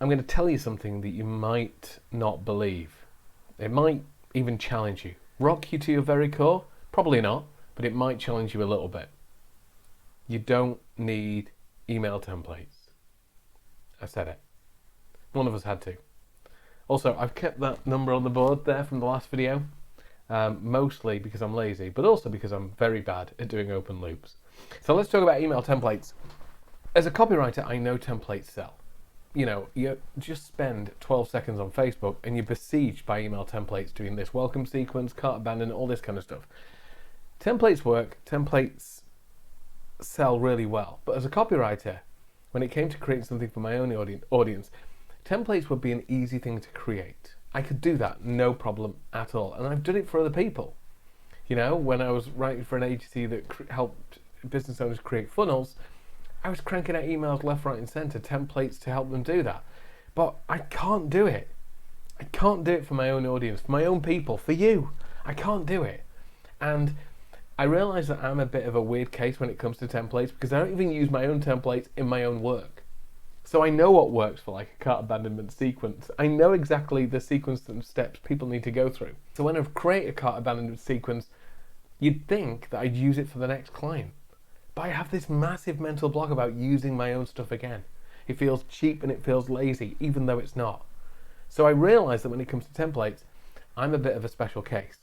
I'm going to tell you something that you might not believe. It might even challenge you. Rock you to your very core? Probably not, but it might challenge you a little bit. You don't need email templates. I said it. One of us had to. Also, I've kept that number on the board there from the last video, mostly because I'm lazy, but also because I'm very bad at doing open loops. So let's talk about email templates. As a copywriter, I know templates sell. You know, you just spend 12 seconds on Facebook and you're besieged by email templates doing this welcome sequence, cart abandon, all this kind of stuff. Templates work, templates sell really well. But as a copywriter, when it came to creating something for my own audience, templates would be an easy thing to create. I could do that, no problem at all. And I've done it for other people. You know, when I was writing for an agency that helped business owners create funnels, I was cranking out emails left, right, and centre, templates to help them do that. But I can't do it. I can't do it for my own audience, for my own people, for you. I can't do it. And I realise that I'm a bit of a weird case when it comes to templates because I don't even use my own templates in my own work. So I know what works for like a cart abandonment sequence. I know exactly the sequence and steps people need to go through. So when I create a cart abandonment sequence, you'd think that I'd use it for the next client. But I have this massive mental block about using my own stuff again. It feels cheap and it feels lazy, even though it's not. So I realise that when it comes to templates, I'm a bit of a special case.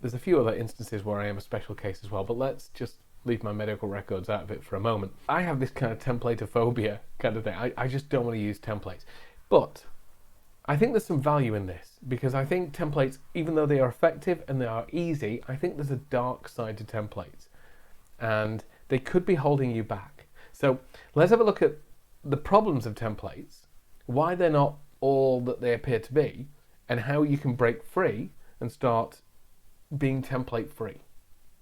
There's a few other instances where I am a special case as well, but let's just leave my medical records out of it for a moment. I have this kind of templatophobia kind of thing. I just don't want to use templates. But I think there's some value in this because I think templates, even though they are effective and they are easy, I think there's a dark side to templates. And they could be holding you back. So let's have a look at the problems of templates, why they're not all that they appear to be, and how you can break free and start being template free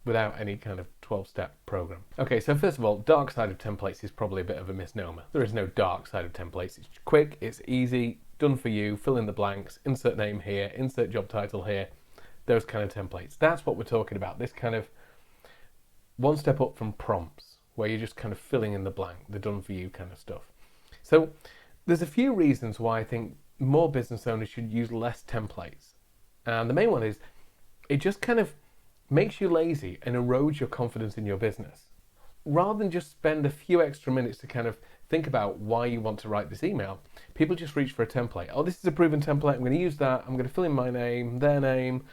without any kind of 12-step program. Okay, so first of all, dark side of templates is probably a bit of a misnomer. There is no dark side of templates. It's quick, it's easy, done for you, fill in the blanks, insert name here, insert job title here, those kind of templates. That's what we're talking about, this kind of one step up from prompts, where you're just kind of filling in the blank, the done for you kind of stuff. So there's a few reasons why I think more business owners should use less templates. And the main one is, it just kind of makes you lazy and erodes your confidence in your business. Rather than just spend a few extra minutes to kind of think about why you want to write this email, people just reach for a template. Oh, this is a proven template, I'm going to use that, I'm going to fill in my name, their name,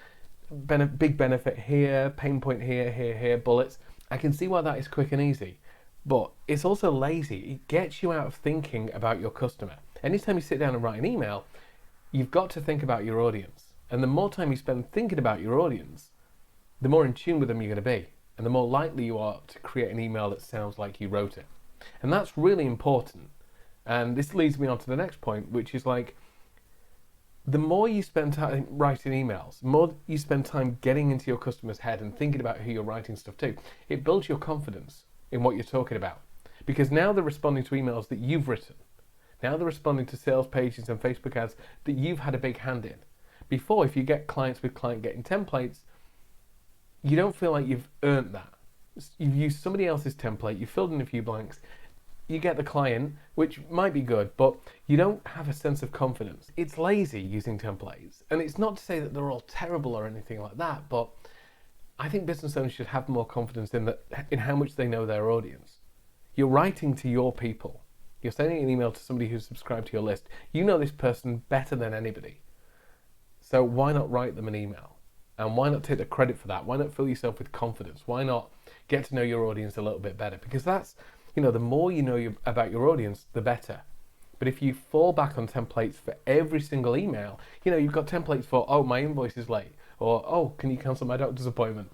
big benefit here, pain point here, bullets. I can see why that is quick and easy, but it's also lazy. It gets you out of thinking about your customer. Anytime you sit down and write an email, you've got to think about your audience. And the more time you spend thinking about your audience, the more in tune with them you're going to be. And the more likely you are to create an email that sounds like you wrote it. And that's really important. And this leads me on to the next point, which is like, the more you spend time writing emails, the more you spend time getting into your customer's head and thinking about who you're writing stuff to, it builds your confidence in what you're talking about. Because now they're responding to emails that you've written. Now they're responding to sales pages and Facebook ads that you've had a big hand in. Before, if you get clients with client getting templates, you don't feel like you've earned that. You've used somebody else's template, you've filled in a few blanks, you get the client, which might be good, but you don't have a sense of confidence. It's lazy using templates. And it's not to say that they're all terrible or anything like that, but I think business owners should have more confidence in how much they know their audience. You're writing to your people. You're sending an email to somebody who's subscribed to your list. You know this person better than anybody. So why not write them an email? And why not take the credit for that? Why not fill yourself with confidence? Why not get to know your audience a little bit better? Because that's, the more you know about your audience, the better. But if you fall back on templates for every single email, you've got templates for, oh, my invoice is late, or, oh, can you cancel my doctor's appointment?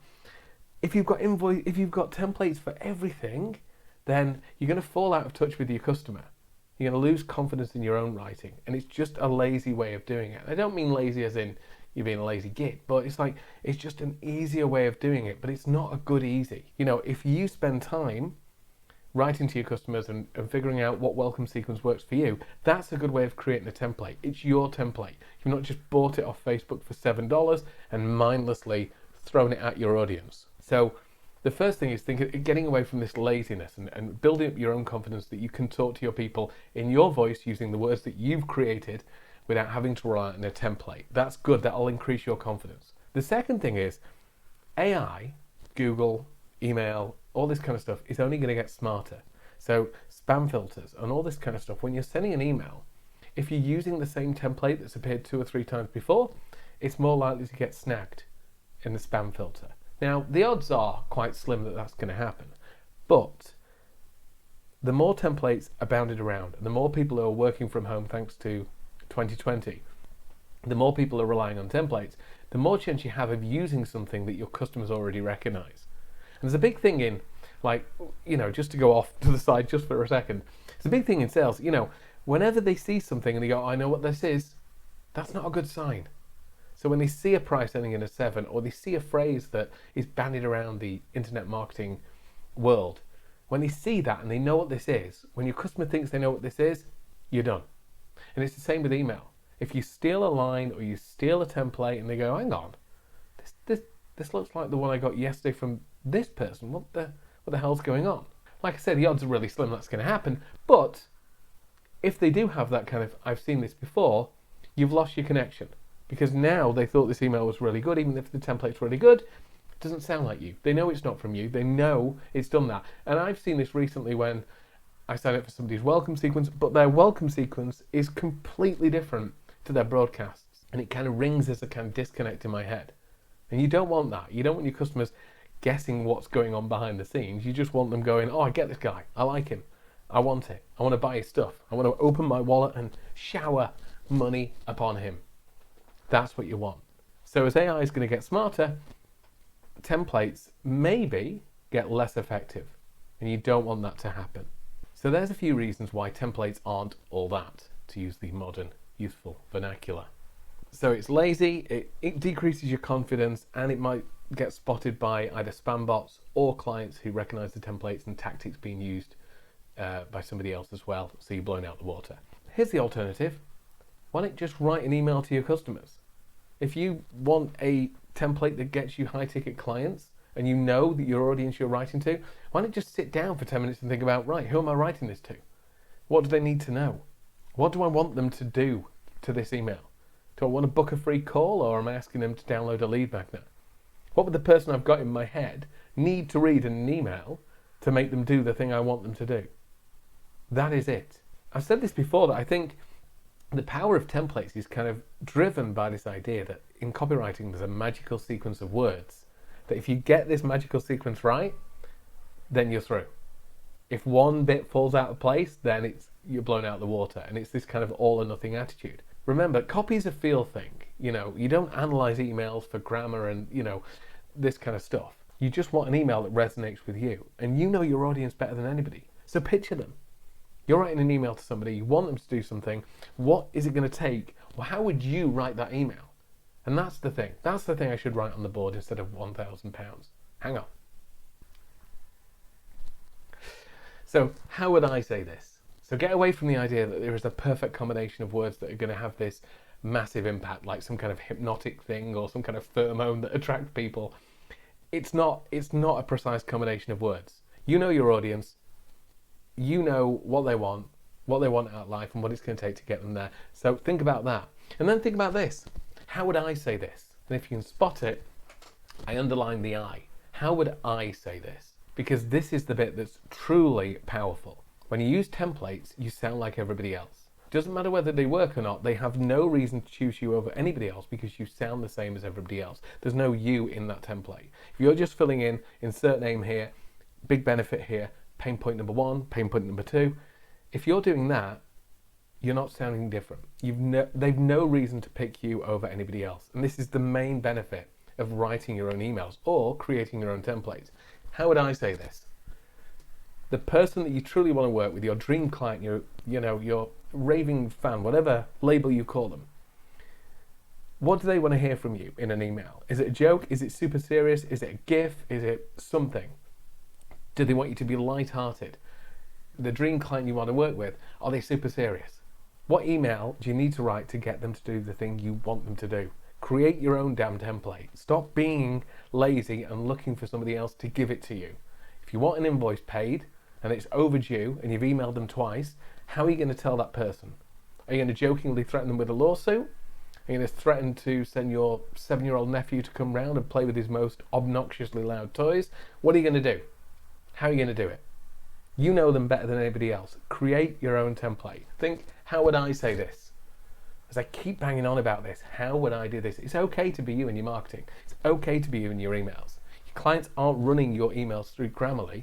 If you've got templates for everything, then you're going to fall out of touch with your customer. You're going to lose confidence in your own writing, and it's just a lazy way of doing it. I don't mean lazy as in you're being a lazy git, but it's just an easier way of doing it, but it's not a good easy. If you spend time writing to your customers and figuring out what welcome sequence works for you, that's a good way of creating a template. It's your template. You've not just bought it off Facebook for $7 and mindlessly thrown it at your audience. So The first thing is getting away from this laziness and building up your own confidence that you can talk to your people in your voice using the words that you've created without having to rely on a template. That's good. That'll increase your confidence. The second thing is AI, Google, email, all this kind of stuff is only going to get smarter. So spam filters and all this kind of stuff, when you're sending an email, if you're using the same template that's appeared 2 or 3 times before, it's more likely to get snagged in the spam filter. Now, the odds are quite slim that that's going to happen, but the more templates are bounded around, and the more people are working from home thanks to 2020, the more people are relying on templates, the more chance you have of using something that your customers already recognize. And there's a big thing in, just to go off to the side just for a second, it's a big thing in sales, whenever they see something and they go, I know what this is, that's not a good sign. So when they see a price ending in a 7, or they see a phrase that is bandied around the internet marketing world, when they see that and they know what this is, when your customer thinks they know what this is, you're done. And it's the same with email. If you steal a line or you steal a template and they go, hang on, this looks like the one I got yesterday from this person, what the hell's going on? Like I said, the odds are really slim that's going to happen, but if they do have that kind of, I've seen this before, you've lost your connection. Because now they thought this email was really good, even if the template's really good, it doesn't sound like you. They know it's not from you. They know it's done that. And I've seen this recently when I signed up for somebody's welcome sequence, but their welcome sequence is completely different to their broadcasts. And it kind of rings as a kind of disconnect in my head. And you don't want that. You don't want your customers guessing what's going on behind the scenes. You just want them going, oh, I get this guy. I like him. I want it. I want to buy his stuff. I want to open my wallet and shower money upon him. That's what you want. So as AI is going to get smarter, templates maybe get less effective, and you don't want that to happen. So there's a few reasons why templates aren't all that, to use the modern, youthful vernacular. So it's lazy, it decreases your confidence, and it might get spotted by either spam bots or clients who recognize the templates and tactics being used by somebody else as well, so you're blowing out the water. Here's the alternative. Why don't you just write an email to your customers? If you want a template that gets you high-ticket clients and you know that your audience you're writing to, why don't you just sit down for 10 minutes and think about, right, who am I writing this to? What do they need to know? What do I want them to do to this email? Do I want to book a free call, or am I asking them to download a lead magnet? What would the person I've got in my head need to read in an email to make them do the thing I want them to do? That is it. I've said this before, that I think the power of templates is kind of driven by this idea that in copywriting there's a magical sequence of words, that if you get this magical sequence right, then you're through. If one bit falls out of place, then you're blown out of the water, and it's this kind of all or nothing attitude. Remember, copy is a feel thing. You don't analyze emails for grammar and this kind of stuff. You just want an email that resonates with you, and you know your audience better than anybody. So picture them. You're writing an email to somebody, you want them to do something, what is it going to take? Well, how would you write that email? And that's the thing. That's the thing I should write on the board instead of £1,000. Hang on. So how would I say this? So get away from the idea that there is a perfect combination of words that are going to have this massive impact, like some kind of hypnotic thing or some kind of pheromone that attracts people. It's not a precise combination of words. You know your audience. You know what they want out of life, and what it's going to take to get them there. So think about that. And then think about this. How would I say this? And if you can spot it, I underline the I. How would I say this? Because this is the bit that's truly powerful. When you use templates, you sound like everybody else. It doesn't matter whether they work or not, they have no reason to choose you over anybody else because you sound the same as everybody else. There's no you in that template. If you're just filling in, insert name here, big benefit here, pain point number 1, pain point number 2. If you're doing that, you're not sounding different. They've no reason to pick you over anybody else. And this is the main benefit of writing your own emails or creating your own templates. How would I say this? The person that you truly want to work with, your dream client, your raving fan, whatever label you call them, what do they want to hear from you in an email? Is it a joke? Is it super serious? Is it a GIF? Is it something? Do they want you to be light-hearted? The dream client you want to work with, are they super serious? What email do you need to write to get them to do the thing you want them to do? Create your own damn template. Stop being lazy and looking for somebody else to give it to you. If you want an invoice paid and it's overdue and you've emailed them twice, how are you going to tell that person? Are you going to jokingly threaten them with a lawsuit? Are you going to threaten to send your 7-year-old nephew to come round and play with his most obnoxiously loud toys? What are you going to do? How are you going to do it? You know them better than anybody else. Create your own template. Think, how would I say this? As I keep banging on about this, how would I do this? It's okay to be you in your marketing. It's okay to be you in your emails. Your clients aren't running your emails through Grammarly.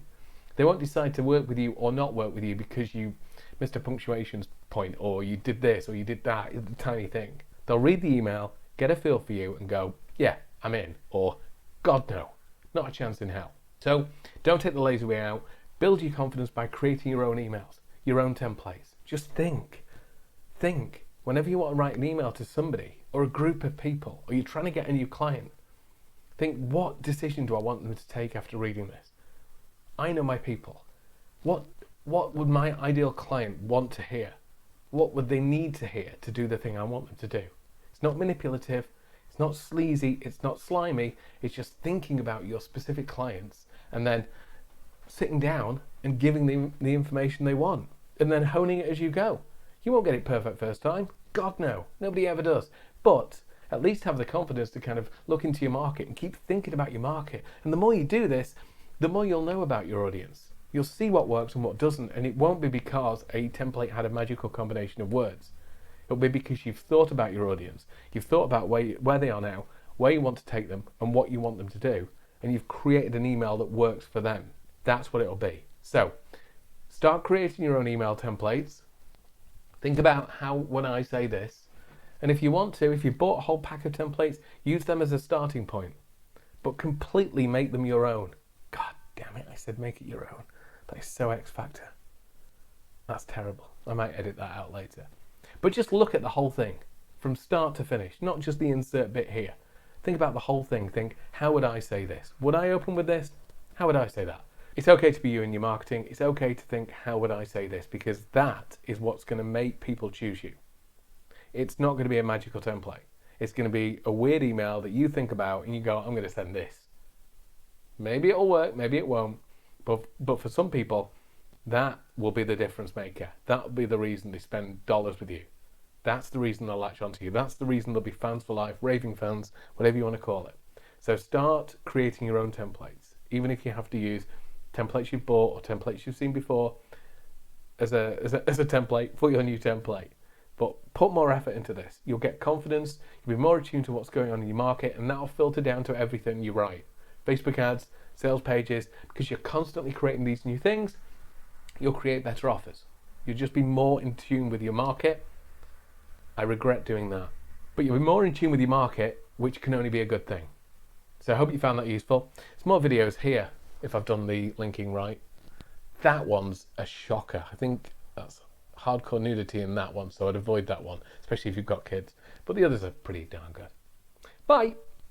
They won't decide to work with you or not work with you because you missed a punctuation point, or you did this, or you did that, it's a tiny thing. They'll read the email, get a feel for you, and go, yeah, I'm in, or God no, not a chance in hell. So don't take the lazy way out. Build your confidence by creating your own emails, your own templates. Just think. Whenever you want to write an email to somebody or a group of people, or you're trying to get a new client, think, what decision do I want them to take after reading this? I know my people. What would my ideal client want to hear? What would they need to hear to do the thing I want them to do? It's not manipulative, it's not sleazy, it's not slimy, it's just thinking about your specific clients and then sitting down and giving them the information they want and then honing it as you go. You won't get it perfect first time. God no, nobody ever does. But at least have the confidence to kind of look into your market and keep thinking about your market. And the more you do this, the more you'll know about your audience. You'll see what works and what doesn't, and it won't be because a template had a magical combination of words. It'll be because you've thought about your audience, you've thought about where they are now, where you want to take them, and what you want them to do, and you've created an email that works for them. That's what it'll be. So, start creating your own email templates. Think about how when I say this, and if you want to, if you've bought a whole pack of templates, use them as a starting point, but completely make them your own. God damn it, I said make it your own. That is so X Factor. That's terrible. I might edit that out later. But just look at the whole thing from start to finish, not just the insert bit here. Think about the whole thing. Think, how would I say this? Would I open with this? How would I say that? It's okay to be you in your marketing. It's okay to think, how would I say this? Because that is what's going to make people choose you. It's not going to be a magical template. It's going to be a weird email that you think about and you go, I'm going to send this. Maybe it'll work, maybe it won't. But for some people, that will be the difference maker. That will be the reason they spend dollars with you. That's the reason they'll latch onto you. That's the reason they'll be fans for life, raving fans, whatever you want to call it. So start creating your own templates, even if you have to use templates you've bought or templates you've seen before as a template for your new template. But put more effort into this. You'll get confidence, you'll be more attuned to what's going on in your market, and that'll filter down to everything you write. Facebook ads, sales pages, because you're constantly creating these new things, you'll create better offers. You'll just be more in tune with your market. I regret doing that. But you'll be more in tune with your market, which can only be a good thing. So I hope you found that useful. There's more videos here, if I've done the linking right. That one's a shocker. I think that's hardcore nudity in that one, so I'd avoid that one, especially if you've got kids. But the others are pretty darn good. Bye!